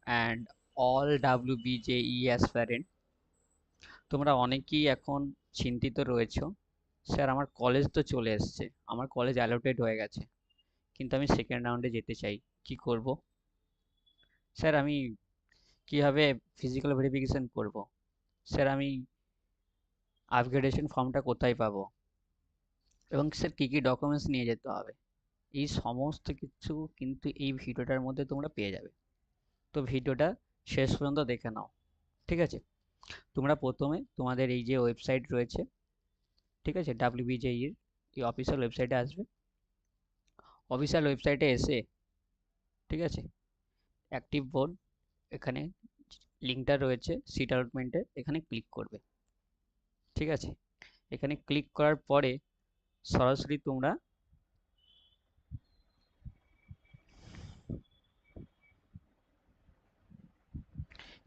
and all WBJE aspirant, তোমরা অনেকেই এখন চিন্তিত রয়েছো, স্যার আমার কলেজ তো চলে এসছে, আমার কলেজ অ্যালোটেড হয়ে গেছে, কিন্তু আমি সেকেন্ড রাউন্ডে যেতে চাই, কি করব? স্যার আমি কিভাবে ফিজিক্যাল ভেরিফিকেশন করব? স্যার আমি আপগ্রেডেশন ফর্মটা কোথায় পাবো? এবং স্যার কী কী ডকুমেন্টস নিয়ে যেতে হবে? এই সমস্ত কিছু কিন্তু এই ভিডিওটার মধ্যে তোমরা পেয়ে যাবে। তো ভিডিওটা শেষ পর্যন্ত দেখে নাও, ঠিক আছে? তোমরা প্রথমে তোমাদের এই যে ওয়েবসাইট রয়েছে, ঠিক আছে, WBJE এর এই অফিসিয়াল ওয়েবসাইটে আসবে। অফিসিয়াল ওয়েবসাইটে এসে, ঠিক আছে, অ্যাক্টিভ বোর্ড, এখানে লিঙ্কটা রয়েছে সিট অ্যালটমেন্টের, এখানে ক্লিক করবে, ঠিক আছে? এখানে ক্লিক করার পরে সরাসরি তোমরা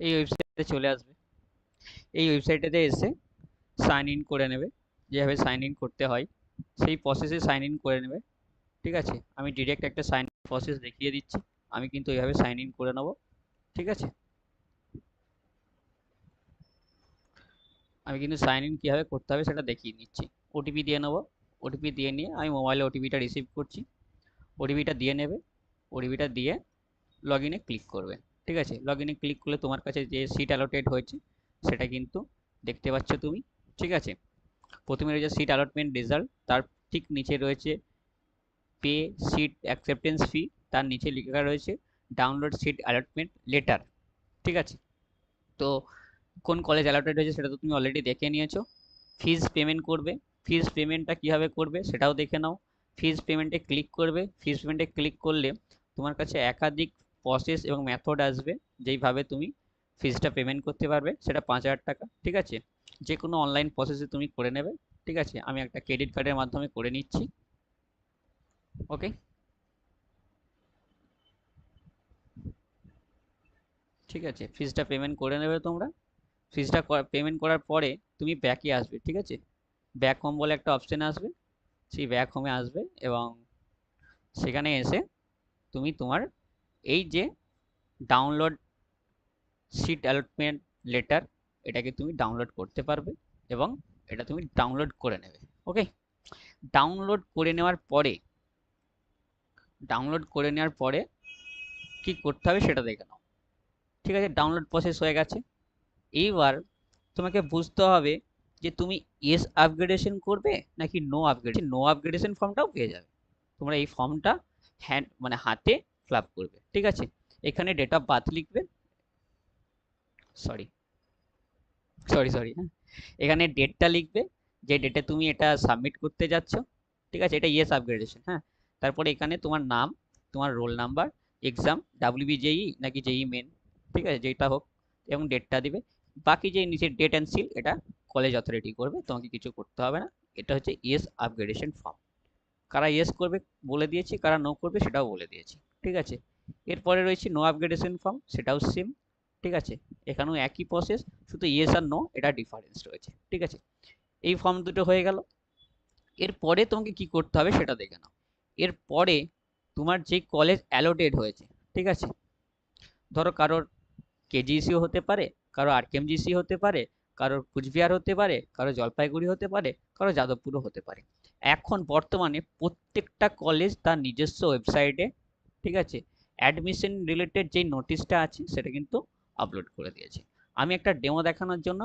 এই ওয়েবসাইটে চলে আসবে। এই ওয়েবসাইটেতে এসে সাইন ইন করে নেবে, যেভাবে সাইন ইন করতে হয় সেই প্রসেসে সাইন ইন করে নেবে, ঠিক আছে? আমি ডিরেক্ট একটা সাইন ইন প্রসেস দেখিয়ে দিচ্ছি, আমি কিন্তু এইভাবে সাইন ইন করে নেব, ঠিক আছে? আমি কিন্তু সাইন ইন কীভাবে করতে হবে সেটা দেখিয়ে নিচ্ছি। ওটিপি দিয়ে নেবো, ওটিপি দিয়ে নিয়ে আমি মোবাইলে ওটিপিটা রিসিভ করছি, ওটিপিটা দিয়ে নেবে, ওটিপিটা দিয়ে লগ ইনে ক্লিক করবে, ঠিক আছে? লগ ইনে ক্লিক করলে তোমার কাছে যে সিট অ্যালোটেড হয়েছে সেটা কিন্তু দেখতে পাচ্ছ তুমি, ঠিক আছে? প্রথমে রয়েছে সিট অ্যালটমেন্ট রেজাল্ট, তার ঠিক নিচে রয়েছে পে সিট অ্যাকসেপ্টেন্স ফি, তার নিচে লেখা রয়েছে ডাউনলোড সিট অ্যালটমেন্ট লেটার, ঠিক আছে? তো কোন কলেজ অ্যালটেড হয়েছে সেটা তো তুমি অলরেডি দেখে নিয়েছো। ফিজ পেমেন্ট করবে, ফিজ পেমেন্টটা কীভাবে করবে সেটাও দেখে নাও। ফিজ পেমেন্টে ক্লিক করবে, ফিজ পেমেন্টে ক্লিক করলে তোমার কাছে একাধিক প্রসেস এবং মেথড আসবে, যেইভাবে তুমি ফিজটা পেমেন্ট করতে পারবে। সেটা 5,000 টাকা, ঠিক আছে? যে কোনো অনলাইন প্রসেসে তুমি করে নেবে, ঠিক আছে? আমি একটা ক্রেডিট কার্ডের মাধ্যমে করে নিচ্ছি, ওকে? ঠিক আছে, ফিজটা পেমেন্ট করে নেবে তোমরা। ফিজটা পেমেন্ট করার পরে তুমি ব্যাকে আসবে, ঠিক আছে? ব্যাক হোম বলে একটা অপশন আসবে, সেই ব্যাক হোমে আসবে এবং সেখানে এসে তুমি তোমার এই যে ডাউনলোড সিট অ্যালটমেন্ট লেটার, এটাকে তুমি ডাউনলোড করতে পারবে এবং এটা তুমি ডাউনলোড করে নেবে, ওকে? ডাউনলোড করে নেওয়ার পরে, ডাউনলোড করে নেওয়ার পরে কি করতে হবে সেটা দেখে নাও, ঠিক আছে? ডাউনলোড প্রসেস হয়ে গেছে। এইবার তোমাকে বুঝতে হবে যে তুমি ইয়েস আপগ্রেডেশন করবে নাকি নো আপগ্রেডেশন। নো আপগ্রেডেশন ফর্মটাও পেয়ে যাবে, তোমরা এই ফর্মটা হ্যান্ড মানে হাতে ফিল করবে, ঠিক আছে? এখানে ডেট অফ বার্থ লিখবে, সরি সরি সরি, হ্যাঁ, এখানে ডেটটা লিখবে, যে ডেটে তুমি এটা সাবমিট করতে যাচ্ছ, ঠিক আছে? এটা ইয়েস আপগ্রেডেশন, হ্যাঁ। তারপরে এখানে তোমার নাম, তোমার রোল নাম্বার, এক্সাম WBJE নাকি JEE মেন, ঠিক আছে, যেটা হোক, এবং ডেটটা দিবে। বাকি যে নিচের ডেট অ্যান্ড সিল, এটা কলেজ অথরিটি করবে, তোমাকে কিছু করতে হবে না। এটা হচ্ছে ইয়েস আপগ্রেডেশন ফর্ম। কারা ইয়েস করবে বলে দিয়েছি, কারা নো করবে সেটাও বলে দিয়েছি, ঠিক আছে? এরপরে রয়েছে নো আপগ্রেডেশন ফর্ম, সেটাও সেম, ঠিক আছে? এখানেও একই প্রসেস, শুধু ইয়েস আর নো এটা ডিফারেন্স রয়েছে, ঠিক আছে? এই ফর্ম দুটো হয়ে গেল। এরপরে তোমাকে কি করতে হবে সেটা দেখে নাও। এরপরে তোমার যে কলেজ অ্যালোটেড হয়েছে, ঠিক আছে, ধরো কারোর KGC হতে পারে, কারো RKMGC হতে পারে, কারোর কুচবিহার হতে পারে, কারো জলপাইগুড়ি হতে পারে, কারো যাদবপুরও হতে পারে। এখন বর্তমানে প্রত্যেকটা কলেজ তার নিজস্ব ওয়েবসাইটে, ঠিক আছে, অ্যাডমিশন রিলেটেড যে নোটিশটা আছে সেটা কিন্তু আপলোড করে দিয়েছে। আমি একটা ডেমো দেখানোর জন্য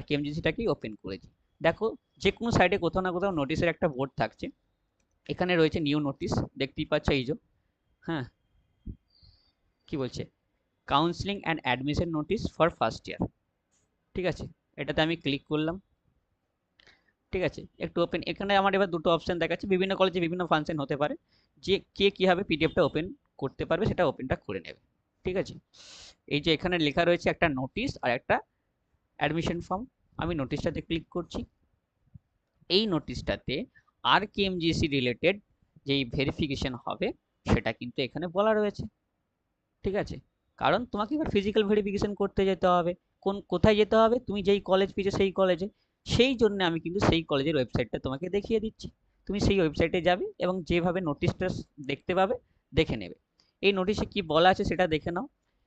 RKMGCটাকেই ওপেন করেছি। দেখো, যে কোনো সাইডে কোথাও না কোথাও নোটিশের একটা বোর্ড থাকছে, এখানে রয়েছে নিউ নোটিশ, দেখতেই পাচ্ছ এই যে, হ্যাঁ, কি বলছে, counselling and admission notice for first year, ঠিক আছে? এটাতে আমি ক্লিক করলাম, ঠিক আছে? একটু ওপেন, এখানে আমার এবার দুটো অপশন দেখাচ্ছে, বিভিন্ন কলেজে বিভিন্ন ফাংশন হতে পারে, যে কে কীভাবে পিডিএফটা ওপেন করতে পারবে সেটা ওপেনটা করে নেবে, ঠিক আছে? এই যে এখানে লেখা রয়েছে একটা নোটিশ আর একটা অ্যাডমিশন ফর্ম, আমি নোটিশটাতে ক্লিক করছি। এই নোটিশটাতে RKMGC রিলেটেড যেই ভেরিফিকেশন হবে সেটা কিন্তু এখানে বলা রয়েছে, ঠিক আছে? কারণ তোমাকে এবার ফিজিক্যাল ভেরিফিকেশন করতে যেতে হবে। কোথায় যেতে হবে? তুমি যেই কলেজ পেয়েছো সেই কলেজে। সেই জন্য আমি কিন্তু সেই কলেজের ওয়েবসাইটটা তোমাকে দেখিয়ে দিচ্ছি। তুমি সেই ওয়েবসাইটে যাবে এবং যেভাবে নোটিশটা দেখতে পাবে, দেখে নেবে। এই নোটিশে কি বলা আছে সেটা দেখে নাও।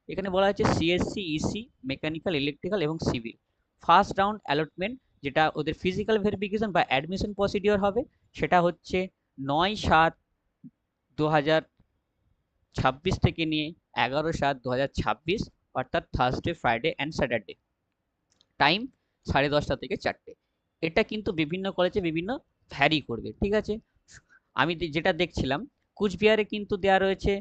এখানে বলা হচ্ছে সিএসসি, ইসি, মেকানিক্যাল, ইলেকট্রিক্যাল এবং সিভিল ফার্স্ট রাউন্ড অ্যালটমেন্ট, যেটা ওদের ফিজিক্যাল ভেরিফিকেশন বা অ্যাডমিশন প্রসিডিওর হবে, সেটা হচ্ছে 9/7/2026 থেকে নিয়ে 11/7/2026, অর্থাৎ Thursday, Friday and Saturday. Time 10:30 থেকে 4টে। এটা কিন্তু বিভিন্ন কলেজে বিভিন্ন ভ্যারি করবে, ঠিক আছে। আমি যেটা দেখছিলাম, কুচবিহারে কিন্তু দেওয়া রয়েছে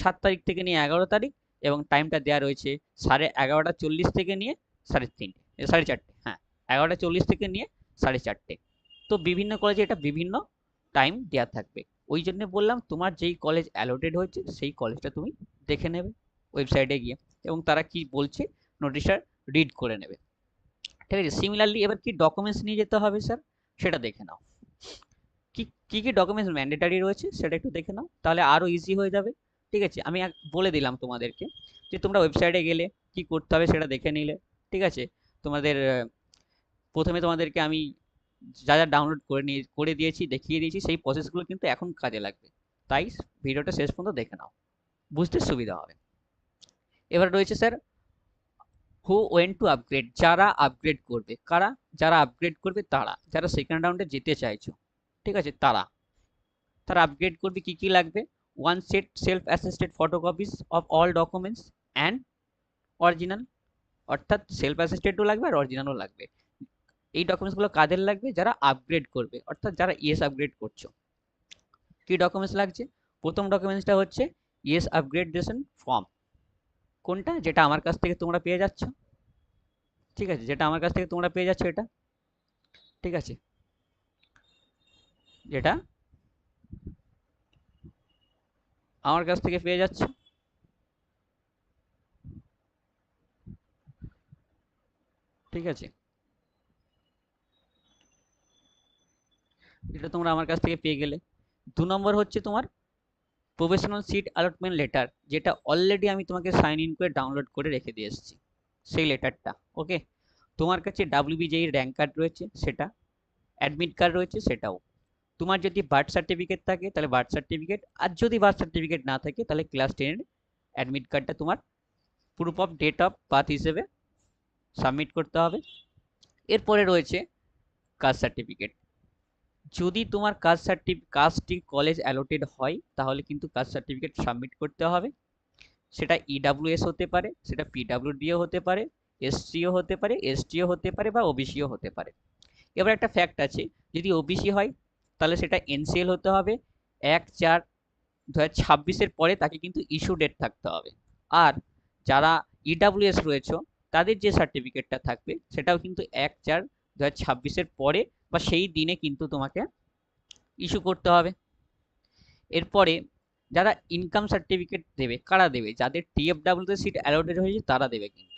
7 তারিখ থেকে নিয়ে 11 তারিখ, এবং টাইমটা দেওয়া রয়েছে 11:30 থেকে নিয়ে 3:30 4:30, হ্যাঁ 11:40 থেকে নিয়ে 4:30। তো বিভিন্ন কলেজে এটা বিভিন্ন টাইম দেওয়া থাকবে। ওই জন্য বললাম তোমার যেই কলেজ অ্যালোটেড হয়েছে সেই কলেজটা তুমি দেখে নেবে ওয়েবসাইটে গিয়ে, এবং তারা কি বলছে নোটিশটা রিড করে নেবে, ঠিক আছে। সিমিলারলি এবার কি ডকুমেন্টস নিয়ে যেতে হবে স্যার, সেটা দেখে নাও। কি কি কি ডকুমেন্টস ম্যান্ডেটারি রয়েছে সেটা একটু দেখে নাও, তাহলে আরো ইজি হয়ে যাবে, ঠিক আছে। আমি বলে দিলাম তোমাদেরকে যে তোমরা ওয়েবসাইটে গেলে কি করতে হবে সেটা দেখে নিলে, ঠিক আছে। তোমাদের প্রথমে তোমাদেরকে আমি যা যা ডাউনলোড করে দিয়েছি, দেখিয়ে দিয়েছি, সেই প্রসেসগুলো কিন্তু এখন কাজে লাগবে, তাই ভিডিওটা শেষ পর্যন্ত দেখে নাও, বুঝতে সুবিধা হবে। এবার রয়েছে sir who went to upgrade, যারা আপগ্রেড করবে, কারা, যারা আপগ্রেড করবে তারা, যারা সেকেন্ড রাউন্ডে যেতে চাইছো, ঠিক আছে, তারা তারা আপগ্রেড করবে। কি কি লাগবে? One set self attested photocopies of all documents and original, অর্থাৎ সেলফ অ্যাসেস্টেডও লাগবে আর অরিজিনালও লাগবে। এই ডকুমেন্টসগুলো কাদের লাগবে? যারা আপগ্রেড করবে, অর্থাৎ যারা ইএস আপগ্রেড করছো। কি ডকুমেন্টস লাগছে? প্রথম ডকুমেন্টসটা হচ্ছে ইএস আপগ্রেডেশন ফর্ম। কোনটা? যেটা আমার কাছ থেকে তোমরা পেয়ে যাচ্ছ, ঠিক আছে, যেটা আমার কাছ থেকে তোমরা পেয়ে যাচ্ছ এটা, ঠিক আছে, যেটা আমার কাছ থেকে পেয়ে যাচ্ছ, ঠিক আছে, এটা তোমরা আমার কাছ থেকে পেয়ে গেলে। 2 নম্বর হচ্ছে তোমার প্রফেশনাল সিট অ্যালটমেন্ট লেটার, যেটা অলরেডি আমি তোমাকে সাইন ইন করে ডাউনলোড করে রেখে দিয়ে এসেছি, সেই লেটারটা, ওকে। তোমার কাছে ডাব্লিউবিজেই র্যাঙ্ক কার্ড রয়েছে সেটা, অ্যাডমিট কার্ড রয়েছে সেটাও। তোমার যদি বার্থ সার্টিফিকেট থাকে তাহলে বার্থ সার্টিফিকেট, আর যদি বার্থ সার্টিফিকেট না থাকে তাহলে ক্লাস 10-এর অ্যাডমিট কার্ডটা তোমার proof of date of birth হিসেবে সাবমিট করতে হবে। এরপরে রয়েছে কাস্ট সার্টিফিকেট। যদি তোমার কাস্টটি কলেজ অ্যালোটেড হয় তাহলে কিন্তু কাস্ট সার্টিফিকেট সাবমিট করতে হবে। সেটা ইডাব্লিউএস হতে পারে, সেটা পিডাব্লিউডিও হতে পারে, এসসিও হতে পারে, এসটিও হতে পারে, বা ওবিসিও হতে পারে। এবার একটা ফ্যাক্ট আছে, যদি ওবিসি হয় তাহলে সেটা এনসিএল হতে হবে 1/4/2026 পরে, তাকে কিন্তু ইস্যু ডেট থাকতে হবে। আর যারা ইডাব্লিউএস রয়েছে তাদের যে সার্টিফিকেটটা থাকবে সেটাও কিন্তু 1/4/2026 পরে বা সেই দিনে কিন্তু তোমাকে ইস্যু করতে হবে। এরপরে যারা ইনকাম সার্টিফিকেট দেবে, কারা দেবে? যাদের টিএফডাব্লিউতে সিট অ্যালটেড হয়েছে তারা দেবে কিন্তু।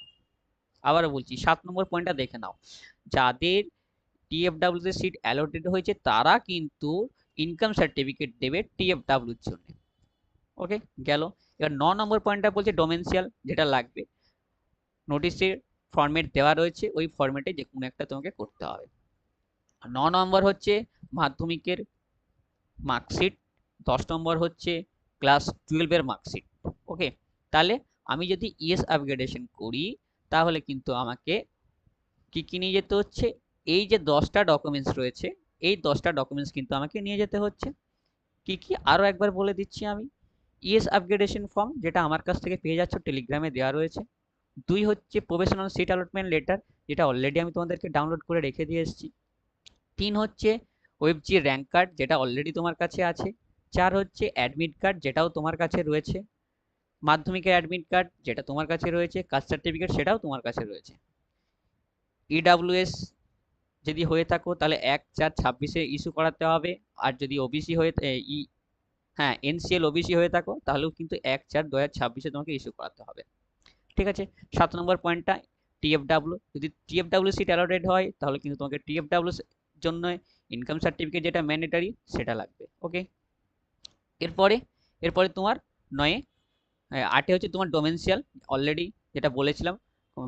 আবারও বলছি, 7 নম্বর পয়েন্টটা দেখে নাও, যাদের টিএফডাব্লিউতে সিট অ্যালটেড হয়েছে তারা কিন্তু ইনকাম সার্টিফিকেট দেবে টিএফডাব্লিউর জন্য, ওকে গেল। এবার 9 নম্বর পয়েন্টটা বলছে ডোমেনশিয়াল, যেটা লাগবে। নোটিশের ফরম্যাট দেওয়া রয়েছে, ওই ফরম্যাটে যে কোনো একটা তোমাকে করতে হবে। 9 নম্বর হচ্ছে মাধ্যমিকের মার্কশিট, 10 নম্বর হচ্ছে ক্লাস 12-এর মার্কশিট, ওকে। তাহলে আমি যদি ইএস আপগ্রেডেশন করি তাহলে কিন্তু আমাকে কি কি নিয়ে যেতে হচ্ছে? এই যে 10টা ডকুমেন্টস রয়েছে, এই 10টা ডকুমেন্টস কিন্তু আমাকে নিয়ে যেতে হচ্ছে। কি কি আরও একবার বলে দিচ্ছি আমি। ইএস আপগ্রেডেশন ফর্ম, যেটা আমার কাছ থেকে পেয়ে যাচ্ছ, টেলিগ্রামে দেওয়া রয়েছে। 2 হচ্ছে প্রফেশনাল সিট অ্যালটমেন্ট লেটার, যেটা অলরেডি আমি তোমাদেরকে ডাউনলোড করে রেখে দিয়ে এসেছি। 3 হচ্ছে ওয়েবজি র্যাঙ্ক কার্ড, যেটা অলরেডি তোমার কাছে আছে। 4 হচ্ছে অ্যাডমিট কার্ড, যেটাও তোমার কাছে রয়েছে। মাধ্যমিকের অ্যাডমিট কার্ড, যেটা তোমার কাছে রয়েছে। কাস্ট সার্টিফিকেট, সেটাও তোমার কাছে রয়েছে। ইডাব্লিউএস যদি হয়ে থাকো তাহলে 1/4/26 ইস্যু করাতে হবে। আর যদি ওবিসি হয়ে হ্যাঁ এনসিএল ওবিসি হয়ে থাকো তাহলেও কিন্তু 1/4/2026 তোমাকে ইস্যু করাতে হবে, ঠিক আছে। 7 নম্বর পয়েন্টটা টিএফডাব্লিউ, যদি টিএফডাব্লিউ সিট অ্যালটেড হয় তাহলে কিন্তু তোমাকে টিএফডাব্লিউ জন্য ইনকাম সার্টিফিকেট যেটা ম্যান্ডেটারি সেটা লাগবে, ওকে। এরপরে এরপরে তোমার 8 হচ্ছে তোমার ডোমেনশিয়াল, অলরেডি যেটা বলেছিলাম,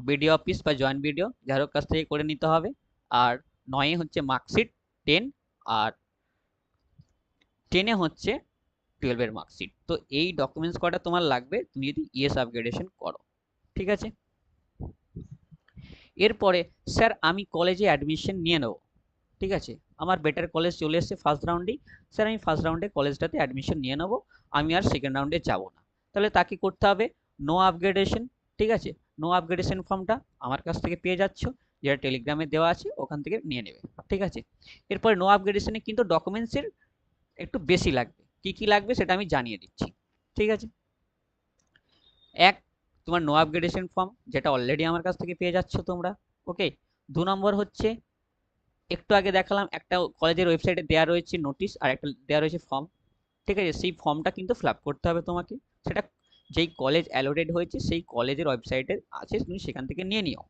বিডিও অফিস বা জয়েন্ট বিডিও যার কাছ থেকে করে নিতে হবে। আর 9 হচ্ছে মার্কশিট 10, আর 10 হচ্ছে 12-এর মার্কশিট। তো এই ডকুমেন্টস কটা তোমার লাগবে তুমি যদি ইএস আপগ্রেডেশন করো, ঠিক আছে। এরপরে স্যার আমি কলেজে অ্যাডমিশন নিয়ে নেব, ঠিক আছে, আমার বেটার কলেজ চলে এসেছে ফার্স্ট রাউন্ডেই, স্যার আমি ফার্স্ট রাউন্ডে কলেজটাতে অ্যাডমিশন নিয়ে নেব, আমি আর সেকেন্ড রাউন্ডে যাব না। তাহলে তাকে করতে হবে নো আপগ্রেডেশন, ঠিক আছে। নো আপগ্রেডেশন ফর্মটা আমার কাছ থেকে পেয়ে যাচ্ছ, যেটা টেলিগ্রামে দেওয়া আছে, ওখান থেকে নিয়ে নেবে, ঠিক আছে। এরপরে নো আপগ্রেডেশনে কিন্তু ডকুমেন্টসের একটু বেশি লাগবে, কি কি লাগবে সেটা আমি জানিয়ে দিচ্ছি, ঠিক আছে। এক, তোমার নো আপগ্রেডেশন ফর্ম, যেটা অলরেডি আমার কাছ থেকে পেয়ে যাচ্ছ তোমরা, ওকে। 2 নম্বর হচ্ছে একটু আগে দেখালাম একটা কলেজের ওয়েবসাইটে দেওয়া রয়েছে নোটিশ, আর একটা দেওয়া রয়েছে ফর্ম, ঠিক আছে। সেই ফর্মটা কিন্তু ফিল আপ করতে হবে তোমাকে, সেটা যেই কলেজ অ্যালোটেড হয়েছে সেই কলেজের ওয়েবসাইটে আছে, তুমি সেখান থেকে নিয়ে নিও।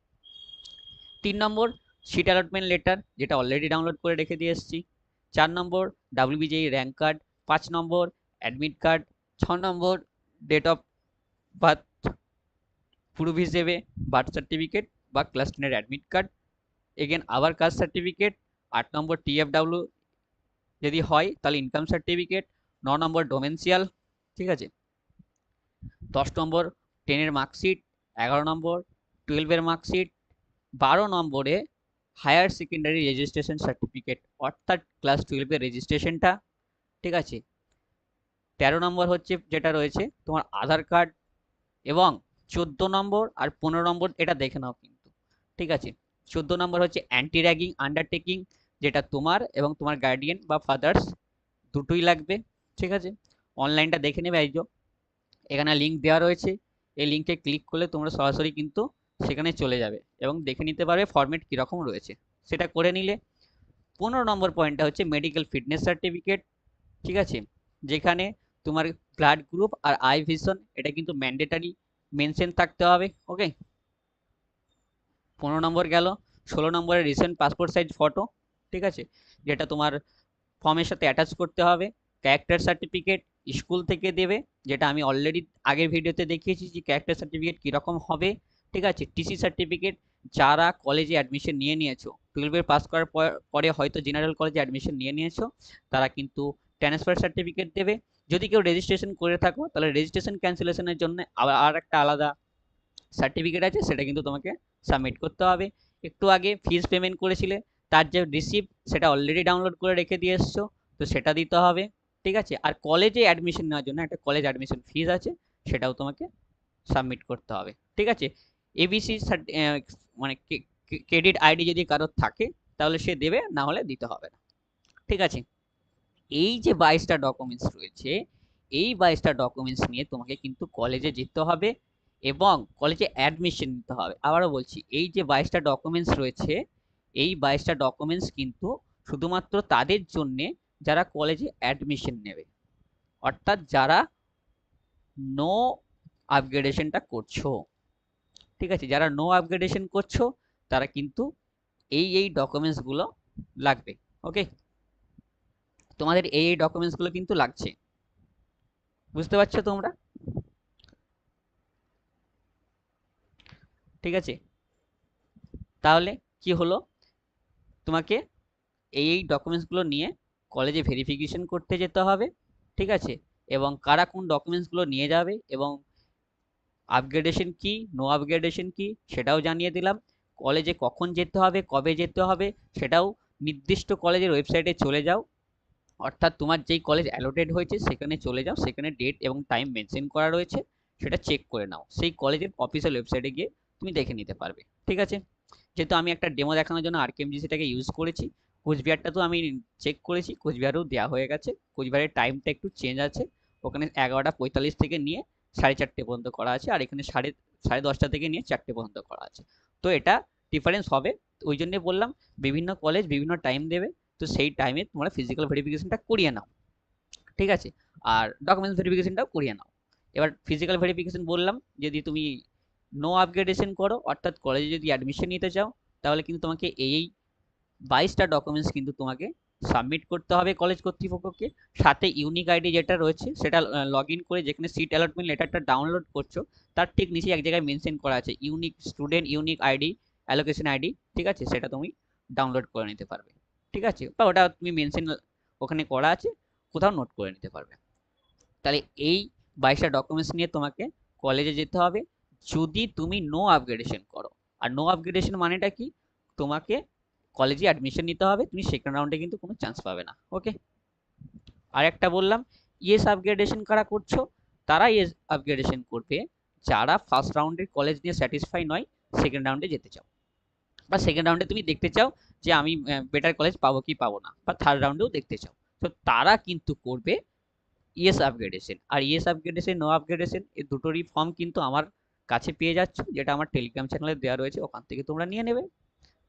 3 নম্বর সিট অ্যালটমেন্ট লেটার, যেটা অলরেডি ডাউনলোড করে রেখে দিয়ে এসেছি। 4 নম্বর WBJE র্যাঙ্ক কার্ড। 5 নম্বর অ্যাডমিট কার্ড। 6 নম্বর ডেট অফ বার্থ প্রুফ হিসেবে বার্থ সার্টিফিকেট বা ক্লাস 10-এর অ্যাডমিট কার্ড, এগেন আবার কাস্ট সার্টিফিকেট। 8 নম্বর TFW যদি হয় তাহলে ইনকাম সার্টিফিকেট। 9 নম্বর ডোমেন্সিয়াল, ঠিক আছে। 10 নম্বর 10-এর মার্কশিট। 11 নম্বর 12-এর মার্কশিট। 12 নম্বরে হায়ার সেকেন্ডারি রেজিস্ট্রেশন সার্টিফিকেট, অর্থাৎ ক্লাস 12-এর রেজিস্ট্রেশনটা, ঠিক আছে। 13 নম্বর হচ্ছে যেটা রয়েছে তোমার আধার কার্ড, এবং 14 নম্বর আর 15 নম্বর এটা দেখে নাও কিন্তু, ঠিক আছে। 14 নম্বর হচ্ছে অ্যান্টি র্যাগিং আন্ডারটেকিং, যেটা তোমার এবং তোমার গার্ডিয়ান বা ফাদার্স দুটোই লাগবে, ঠিক আছে। অনলাইনটা দেখে নেবে, এই যে এখানে লিঙ্ক দেওয়া রয়েছে, এই লিঙ্কে ক্লিক করলে তোমরা সরাসরি কিন্তু সেখানে চলে যাবে এবং দেখে নিতে পারবে ফরম্যাট কীরকম রয়েছে, সেটা করে নিলে। 15 নম্বর পয়েন্টটা হচ্ছে মেডিকেল ফিটনেস সার্টিফিকেট, ঠিক আছে, যেখানে তোমার ব্লাড গ্রুপ আর আই ভিশন এটা কিন্তু ম্যান্ডেটারি মেনশন থাকতে হবে, ওকে। 15 নম্বর গেল। 16 নম্বরের রিসেন্ট পাসপোর্ট সাইজ ফটো, ঠিক আছে, যেটা তোমার ফর্মের সাথে অ্যাটাচ করতে হবে। ক্যারেক্টার সার্টিফিকেট স্কুল থেকে দেবে, যেটা আমি অলরেডি আগের ভিডিওতে দেখিয়েছি যে ক্যারেক্টার সার্টিফিকেট কীরকম হবে, ঠিক আছে। টিসি সার্টিফিকেট, যারা কলেজে অ্যাডমিশন নিয়ে নিয়েছো, 12-এর পাস করার পরে হয়তো জেনারেল কলেজে অ্যাডমিশন নিয়ে নিয়েছো, তারা কিন্তু ট্রান্সফার সার্টিফিকেট দেবে। যদি কেউ রেজিস্ট্রেশন করে থাকো তাহলে রেজিস্ট্রেশন ক্যান্সেলেশনের জন্য আবার আর একটা আলাদা সার্টিফিকেট আছে, সেটা কিন্তু তোমাকে সাবমিট করতে হবে। একটু আগে ফিজ পেমেন্ট করেছিলে, তার যে রিসিপ্ট সেটা অলরেডি ডাউনলোড করে রেখে দিয়ে এসছো, তো সেটা দিতে হবে, ঠিক আছে। আর কলেজে অ্যাডমিশন নেওয়ার জন্য একটা কলেজ অ্যাডমিশন ফিজ আছে, সেটাও তোমাকে সাবমিট করতে হবে, ঠিক আছে। এবিসি মানে ক্রেডিট আইডি যদি কারোর থাকে তাহলে সে দেবে, না হলে দিতে হবে না, ঠিক আছে। এই যে 22টা ডকুমেন্টস রয়েছে, এই 22টা ডকুমেন্টস নিয়ে তোমাকে কিন্তু কলেজে যেতে হবে এবং কলেজে অ্যাডমিশন নিতে হবে। আবারও বলছি, এই যে 22টা ডকুমেন্টস রয়েছে, এই 22টা ডকুমেন্টস কিন্তু শুধুমাত্র তাদের জন্যে যারা কলেজে অ্যাডমিশন নেবে, অর্থাৎ যারা নো আপগ্রেডেশনটা করছো, ঠিক আছে। যারা নো আপগ্রেডেশন করছো তারা কিন্তু এই ডকুমেন্টসগুলো লাগবে, ওকে। তোমাদের এই ডকুমেন্টসগুলো কিন্তু লাগছে, বুঝতে পারছো তোমরা, ঠিক আছে। তাহলে কি হলো, তোমাকে এই ডকুমেন্টসগুলো নিয়ে কলেজে ভেরিফিকেশন করতে যেতে হবে, ঠিক আছে। এবং কারা কোন ডকুমেন্টসগুলো নিয়ে যাবে এবং আপগ্রেডেশন কি নো আপগ্রেডেশন কি সেটাও জানিয়ে দিলাম। কলেজে কখন যেতে হবে, কবে যেতে হবে, সেটাও নির্দিষ্ট কলেজের ওয়েবসাইটে চলে যাও, অর্থাৎ তোমার যেই কলেজ অ্যালোটেড হয়েছে সেখানে চলে যাও, সেখানে ডেট এবং টাইম মেনশন করা রয়েছে, সেটা চেক করে নাও, সেই কলেজের অফিসিয়াল ওয়েবসাইটে গিয়ে তুমি দেখে নিতে পারবে, ঠিক আছে। যেহেতু আমি একটা ডেমো দেখানোর জন্য আরকেএমজিসিটাকে ইউজ করেছি, কোচবিহারটা তো আমি চেক করেছি, কোচবিহারেও দেওয়া হয়ে গেছে। কোচবিহারের টাইমটা একটু চেঞ্জ আছে, ওখানে 11টা 45 থেকে নিয়ে 4:30 পর্যন্ত করা আছে, আর এখানে সাড়ে 10টা থেকে নিয়ে 4টে পর্যন্ত করা আছে। তো এটা ডিফারেন্স হবে, ওই জন্যে বললাম বিভিন্ন কলেজ বিভিন্ন টাইম দেবে, তো সেই টাইমে তোমরা ফিজিক্যাল ভেরিফিকেশনটা করিয়ে নাও, ঠিক আছে। আর ডকুমেন্টস ভেরিফিকেশনটাও করিয়ে নাও। এবার ফিজিক্যাল ভেরিফিকেশন বললাম, যদি তুমি নো আপগ্রেডেশন করো, অর্থাৎ কলেজে যদি অ্যাডমিশন নিতে চাও, তাহলে কিন্তু তোমাকে এই 22টা ডকুমেন্টস কিন্তু তোমাকে সাবমিট করতে হবে কলেজ কর্তৃপক্ষকে। সাথে ইউনিক আইডি যেটা রয়েছে সেটা লগ ইন করে যেখানে সিট অ্যালটমেন্ট লেটারটা ডাউনলোড করছো, তার ঠিক নিচে এক জায়গায় মেনশন করা আছে unique student unique ID allocation ID, ঠিক আছে, সেটা তুমি ডাউনলোড করে নিতে পারবে, ঠিক আছে, বা ওটা তুমি মেনশন ওখানে করা আছে, কোথাও নোট করে নিতে পারবে। তাহলে এই 22টা ডকুমেন্টস নিয়ে তোমাকে কলেজে যেতে হবে, যদি তুমি নো আপগ্রেডেশন করো। আর নো আপগ্রেডেশন মানেটা কি, তোমাকে কলেজে অ্যাডমিশন নিতে হবে, তুমি সেকেন্ড রাউন্ডে কিন্তু কোনো চান্স পাবে না। ওকে, আর একটা বললাম, ইয়েস আপগ্রেডেশন কারা করছো, তারা ইয়েস আপগ্রেডেশন করবে যারা ফার্স্ট রাউন্ডের কলেজ নিয়ে স্যাটিসফাই নয়, সেকেন্ড রাউন্ডে যেতে চাও, বা সেকেন্ড রাউন্ডে তুমি দেখতে চাও যে আমি বেটার কলেজ পাবো কি পাবো না, বা থার্ড রাউন্ডেও দেখতে চাও, তো তারা কিন্তু করবে ইয়েস আপগ্রেডেশন। আর ইয়েস আপগ্রেডেশন, নো আপগ্রেডেশন, এই দুটোরই ফর্ম কিন্তু আমার কাছে পেয়ে যাচ্ছ, যেটা আমার টেলিগ্রাম চ্যানেলে দেওয়া রয়েছে, ওখান থেকে তোমরা নিয়ে নেবে।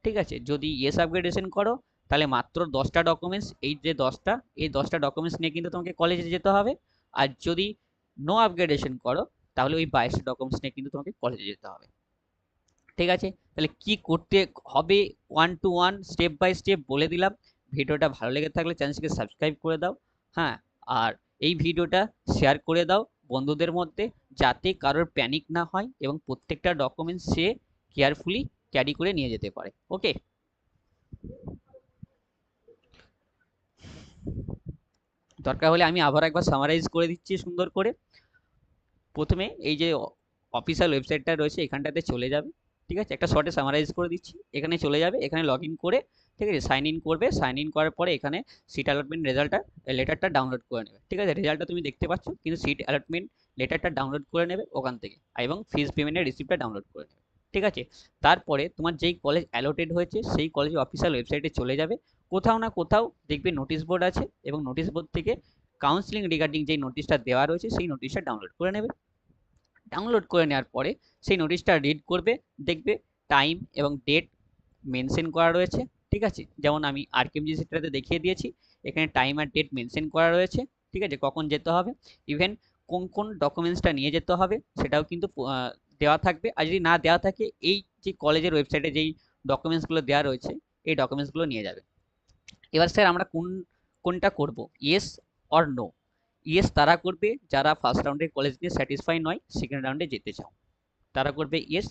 ঠিক আছে, যদি ইয়েস আপগ্রেডেশন করো তাহলে মাত্র 10টা ডকুমেন্টস, এই যে 10টা, এই 10টা ডকুমেন্টস নিয়ে কিন্তু তোমাকে কলেজে যেতে হবে। আর যদি নো আপগ্রেডেশন করো তাহলে ওই 22টা ডকুমেন্টস নিয়ে কিন্তু তোমাকে কলেজে যেতে হবে। ঠিক আছে, তাহলে কি করতে হবে, one two one step by step বলে দিলাম। ভিডিওটা ভালো লেগে থাকলে চ্যানেলটিকে সাবস্ক্রাইব করে দাও। হ্যাঁ, আর এই ভিডিওটা শেয়ার করে দাও বন্ধুদের মধ্যে, যাতে কারোর প্যানিক না হয় এবং প্রত্যেকটা ডকুমেন্টস সে কেয়ারফুলি ক্যারি করে নিয়ে যেতে পারে। ওকে, দরকার হলে আমি আবার একবার সামারাইজ করে দিচ্ছি সুন্দর করে। প্রথমে এই যে অফিসিয়াল ওয়েবসাইটটা রয়েছে এখানটাতে চলে যাবে। ঠিক আছে, একটা শর্টে সামারাইজ করে দিচ্ছি, এখানে চলে যাবে, এখানে লগ ইন করে, ঠিক আছে, সাইন ইন করবে, সাইন ইন করার পরে এখানে সিট অ্যালটমেন্ট রেজাল্টটা, লেটারটা ডাউনলোড করে নেবে। ঠিক আছে, রেজাল্টটা তুমি দেখতে পাচ্ছ, কিন্তু সিট অ্যালটমেন্ট লেটারটা ডাউনলোড করে নেবে ওখান থেকে, এবং ফিস পেমেন্টের রিসিপ্টটা ডাউনলোড করে নেবে। ঠিক আছে, তারপরে তোমার যেই কলেজ অ্যালোটেড হয়েছে সেই কলেজের অফিসিয়াল ওয়েবসাইটে চলে যাবে। কোথাও না কোথাও দেখবে নোটিশ বোর্ড আছে, এবং নোটিশ বোর্ড থেকে কাউন্সিলিং রিগার্ডিং যেই নোটিশটা দেওয়া রয়েছে সেই নোটিশটা ডাউনলোড করে নেবে। ডাউনলোড করে নেওয়ার পরে সেই নোটিশটা রিড করবে, দেখবে টাইম এবং ডেট মেনশন করা রয়েছে। ঠিক আছে, যেমন আমি আরকেএমজিসিটাতে দেখিয়ে দিয়েছি, এখানে টাইম আর ডেট মেনশন করা রয়েছে। ঠিক আছে, কখন যেতে হবে, ইভেন কোন কোন ডকুমেন্টসটা নিয়ে যেতে হবে সেটাও কিন্তু দেওয়া থাকবে। আর যদি না দেওয়া থাকে, এই যে কলেজের ওয়েবসাইটে যেই ডকুমেন্টসগুলো দেওয়া রয়েছে এই ডকুমেন্টসগুলো নিয়ে যাবে। এবার স্যার আমরা কোনটা করব, ইয়েস অর নো? ইয়েস তারা করবে যারা ফার্স্ট রাউন্ডের কলেজ নিয়ে স্যাটিসফাই নয়, সেকেন্ড রাউন্ডে যেতে চাও, তারা করবে ইয়েস।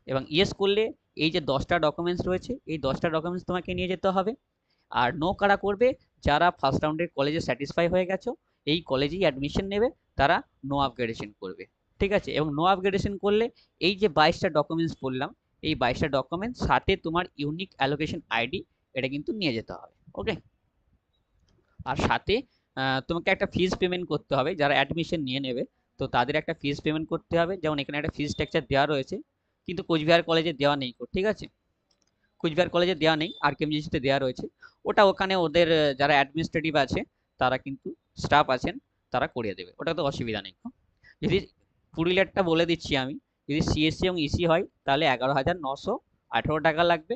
এবং ইয়েস করলে এই যে 10টা ডকুমেন্টস রয়েছে এই 10টা ডকুমেন্টস তোমাকে নিয়ে যেতে হবে। আর নো কারা করবে, যারা ফার্স্ট রাউন্ডের কলেজে স্যাটিসফাই হয়ে গেছো, এই কলেজেই অ্যাডমিশন নেবে, তারা নো আপগ্রেডেশন করবে। ঠিক আছে, এবং নো আপগ্রেডেশন করলে এই যে 22টা ডকুমেন্টস বললাম, এই 22টা ডকুমেন্টস সাথে তোমার ইউনিক অ্যালোকেশন আইডি, এটা কিন্তু নিয়ে যেতে হবে। ওকে, আর সাথে তোমাকে একটা ফিজ পেমেন্ট করতে হবে, যারা অ্যাডমিশন নিয়ে নেবে তো তাদের একটা ফিজ পেমেন্ট করতে হবে, যেমন এখানে একটা ফিজ স্ট্রাকচার দেওয়া রয়েছে, কিন্তু কোচবিহার কলেজে দেওয়া নেই। ঠিক আছে, কুচবিহার কলেজে দেওয়া নেই, আরকেএমজিসিতে দেওয়া রয়েছে। ওটা ওখানে ওদের যারা অ্যাডমিনিস্ট্রেটিভ আছে, তারা কিন্তু স্টাফ আছেন, তারা করিয়ে দেবে, ওটা তো অসুবিধা নেই। যদি পুরুলিয়ারটা বলে দিচ্ছি আমি, যদি সিএসসি এবং ইসি হয় তাহলে 11,918 টাকা লাগবে।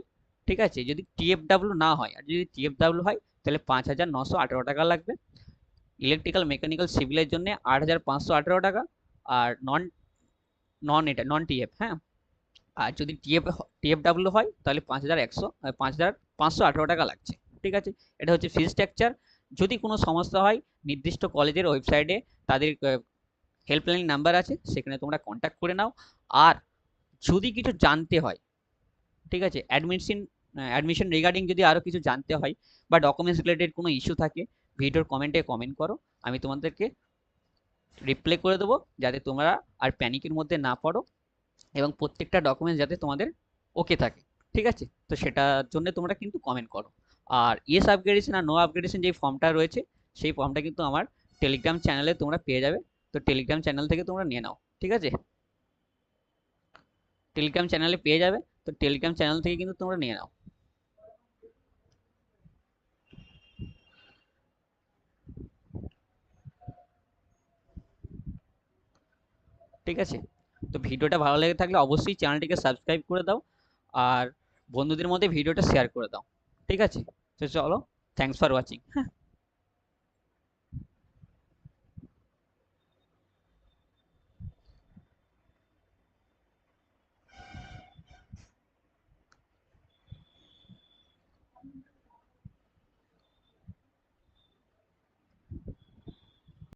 ঠিক আছে, যদি টিএফডাব্লিউ না হয়, আর যদি টিএফডাব্লিউ হয় তাহলে 5,918 টাকা লাগবে। ইলেকট্রিক্যাল, মেকানিক্যাল, সিভিলের জন্য 8,518 টাকা। আর নন নন এটা নন টিএফ, হ্যাঁ। আর যদি টিএফডাব্লিউ হয় তাহলে 5,518 টাকা লাগছে। ঠিক আছে, এটা হচ্ছে ফি স্ট্রাকচার। যদি কোনো সমস্যা হয়, নির্দিষ্ট কলেজের ওয়েবসাইটে তাদের হেল্পলাইন নাম্বার আছে, সেখানে তোমরা কন্ট্যাক্ট করে নাও। আর যদি কিছু জানতে হয়, ঠিক আছে, অ্যাডমিশন রিগার্ডিং যদি আরও কিছু জানতে হয় বা ডকুমেন্টস রিলেটেড কোনো ইস্যু থাকে, ভিডিওর কমেন্টে কমেন্ট করো, আমি তোমাদেরকে রিপ্লাই করে দেবো, যাতে তোমরা আর প্যানিকের মধ্যে না পড়ো, এবং প্রত্যেকটা ডকুমেন্টস যাতে তোমাদের ওকে থাকে। ঠিক আছে, তো সেটার জন্য তোমরা কিন্তু কমেন্ট করো। আর ইয়েস আপগ্রেডেশন আর নো আপগ্রেডেশন যে ফর্মটা রয়েছে সেই ফর্মটা কিন্তু আমার টেলিগ্রাম চ্যানেলে তোমরা পেয়ে যাবে, তো টেলিগ্রাম চ্যানেল থেকে তোমরা নিয়ে নাও। ঠিক আছে, টেলিগ্রাম চ্যানেলে পেয়ে যাবে, তো টেলিগ্রাম চ্যানেল থেকে কিন্তু তোমরা নিয়ে নাও। ঠিক আছে, তো ভিডিওটা ভালো লেগে থাকলে অবশ্যই চ্যানেলটিকে সাবস্ক্রাইব করে দাও, আর বন্ধুদের মধ্যে ভিডিওটা শেয়ার করে দাও। ঠিক আছে, তো চলো, থ্যাংকস ফর ওয়াচিং। হ্যাঁ।